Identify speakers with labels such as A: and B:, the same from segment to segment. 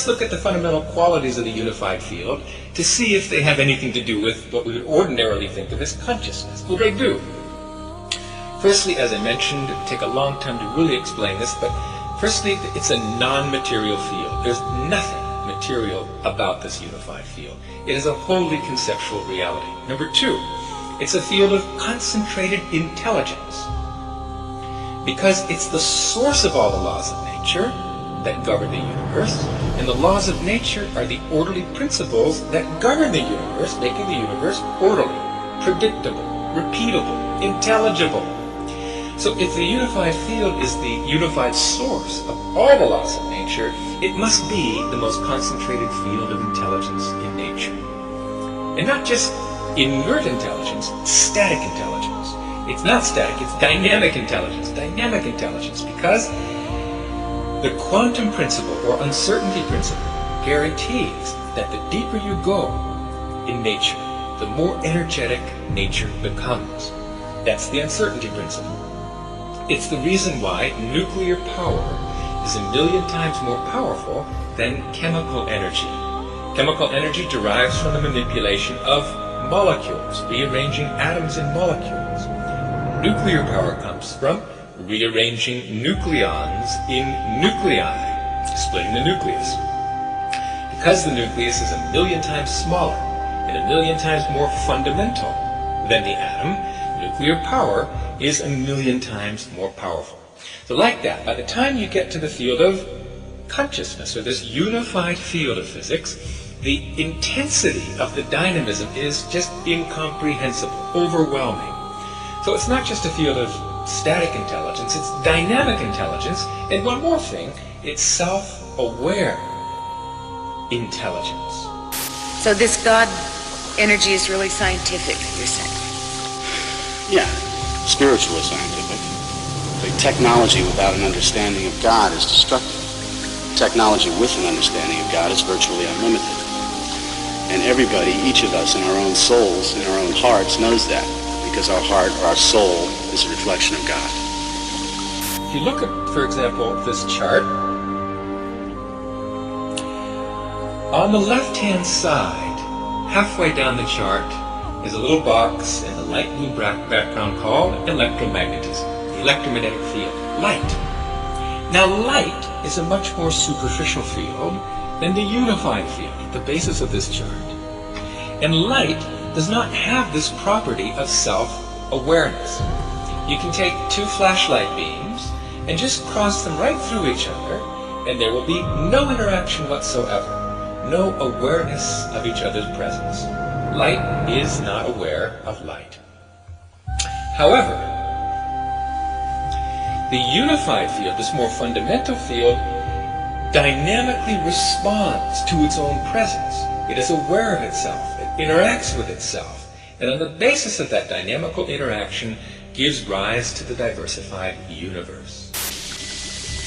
A: let's look at the fundamental qualities of the unified field to see if they have anything to do with what we would ordinarily think of as consciousness. Well, they do. Firstly, as I mentioned, it would take a long time to really explain this, but firstly, it's a non-material field. There's nothing material about this unified field. It is a wholly conceptual reality. Number two, it's a field of concentrated intelligence, because it's the source of all the laws of nature that govern the universe, and the laws of nature are the orderly principles that govern the universe, making the universe orderly, predictable, repeatable, intelligible. So if the unified field is the unified source of all the laws of nature, it must be the most concentrated field of intelligence in nature. And not just inert intelligence, static intelligence. It's not static, it's dynamic intelligence. Dynamic intelligence, because the quantum principle, or uncertainty principle, guarantees that the deeper you go in nature, the more energetic nature becomes. That's the uncertainty principle. It's the reason why nuclear power is 1,000,000 times more powerful than chemical energy. Chemical energy derives from the manipulation of molecules, rearranging atoms in molecules. Nuclear power comes from rearranging nucleons in nuclei, splitting the nucleus. Because the nucleus is 1,000,000 times smaller and 1,000,000 times more fundamental than the atom, nuclear power is 1,000,000 times more powerful. So like that, by the time you get to the field of consciousness, or this unified field of physics, the intensity of the dynamism is just incomprehensible, overwhelming. So it's not just a field of static intelligence, it's dynamic intelligence, and one more thing, it's self-aware intelligence.
B: So this God energy is really scientific, you're saying?
C: Yeah, spiritually scientific. The technology without an understanding of God is destructive. Technology with an understanding of God is virtually unlimited. And everybody, each of us in our own souls, in our own hearts, knows that, because our heart or our soul is a reflection of God.
A: If you look at, for example, this chart, on the left-hand side, halfway down the chart, is a little box in a light blue background called electromagnetism, the electromagnetic field, light. Now light is a much more superficial field than the unified field at the basis of this chart. And light does not have this property of self-awareness. You can take two flashlight beams and just cross them right through each other, and there will be no interaction whatsoever, no awareness of each other's presence. Light is not aware of light. However, the unified field, this more fundamental field, dynamically responds to its own presence. It is aware of itself. It interacts with itself. And on the basis of that dynamical interaction, gives rise to the diversified universe.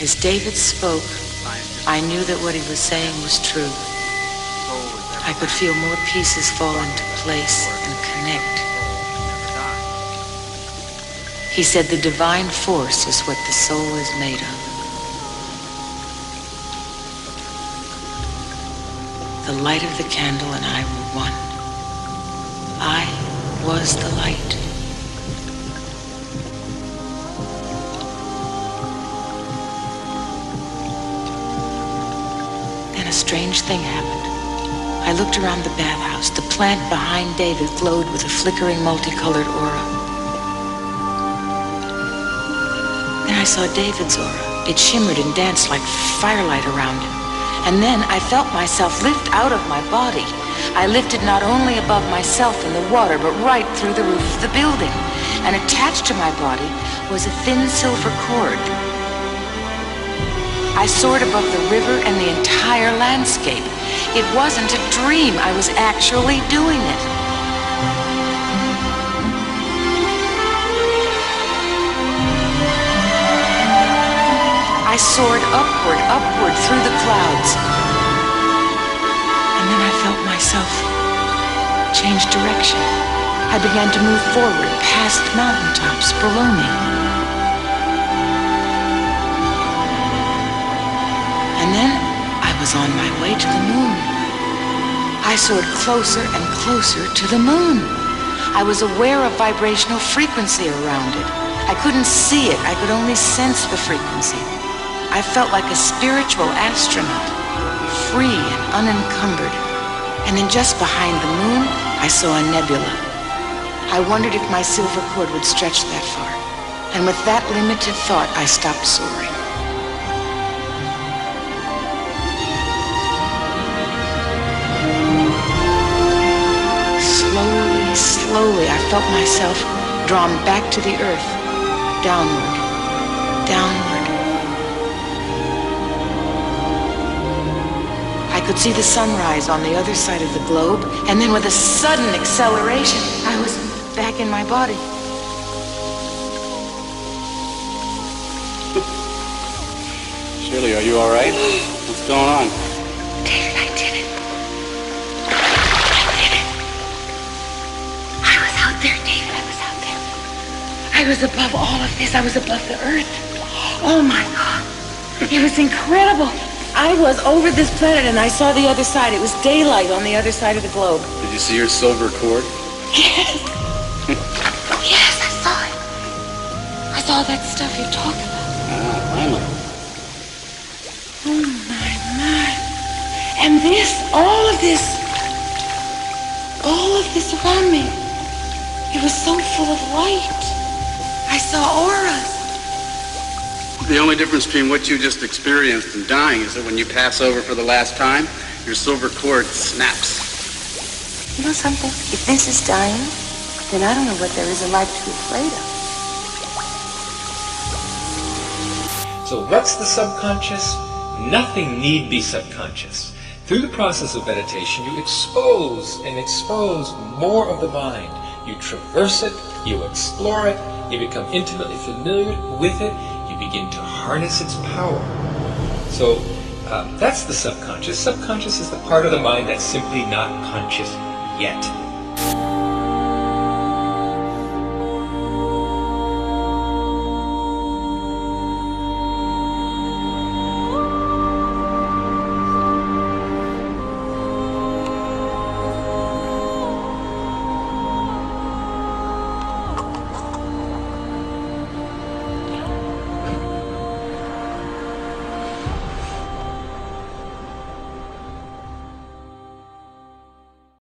B: As David spoke, I knew that what he was saying was true. I could feel more pieces fall into place and connect. He said the divine force is what the soul is made of. The light of the candle and I were one. I was the light. Then a strange thing happened. I looked around the bathhouse. The plant behind David glowed with a flickering multicolored aura. Then I saw David's aura. It shimmered and danced like firelight around him. And then I felt myself lift out of my body. I lifted not only above myself in the water, but right through the roof of the building. And attached to my body was a thin silver cord. I soared above the river and the entire landscape. It wasn't a dream. I was actually doing it. I soared upward through the clouds. And then I felt myself change direction. I began to move forward past mountaintops below me. And then I was was on my way to the moon. I soared closer and closer to the moon. I was aware of vibrational frequency around it. I couldn't see it, I could only sense the frequency. I felt like a spiritual astronaut, free and unencumbered. And then just behind the moon, I saw a nebula. I wondered if my silver cord would stretch that far. And with that limited thought, I stopped soaring. Slowly, I felt myself drawn back to the earth, downward, downward. I could see the sunrise on the other side of the globe, and then with a sudden acceleration, I was back in my body.
C: Shirley, are you all right? What's going on?
B: David, I did it. David, I was out there. I was above all of this. I was above the earth. Oh my God. It was incredible. I was over this planet and I saw the other side. It was daylight on the other side of the globe.
C: Did you see your silver cord?
B: Yes. Yes, I saw it. I saw that stuff you're talking about.
C: Ah, finally.
B: Oh my. And this, all of this around me. It was so full of light. I saw auras.
C: The only difference between what you just experienced and dying is that when you pass over for the last time, your silver cord snaps.
B: You know something? If this is dying, then I don't know what there is in life to be afraid of.
A: So what's the subconscious? Nothing need be subconscious. Through the process of meditation, you expose more of the mind. You traverse it, you explore it, you become intimately familiar with it, you begin to harness its power. So that's the subconscious. Subconscious is the part of the mind that's simply not conscious yet.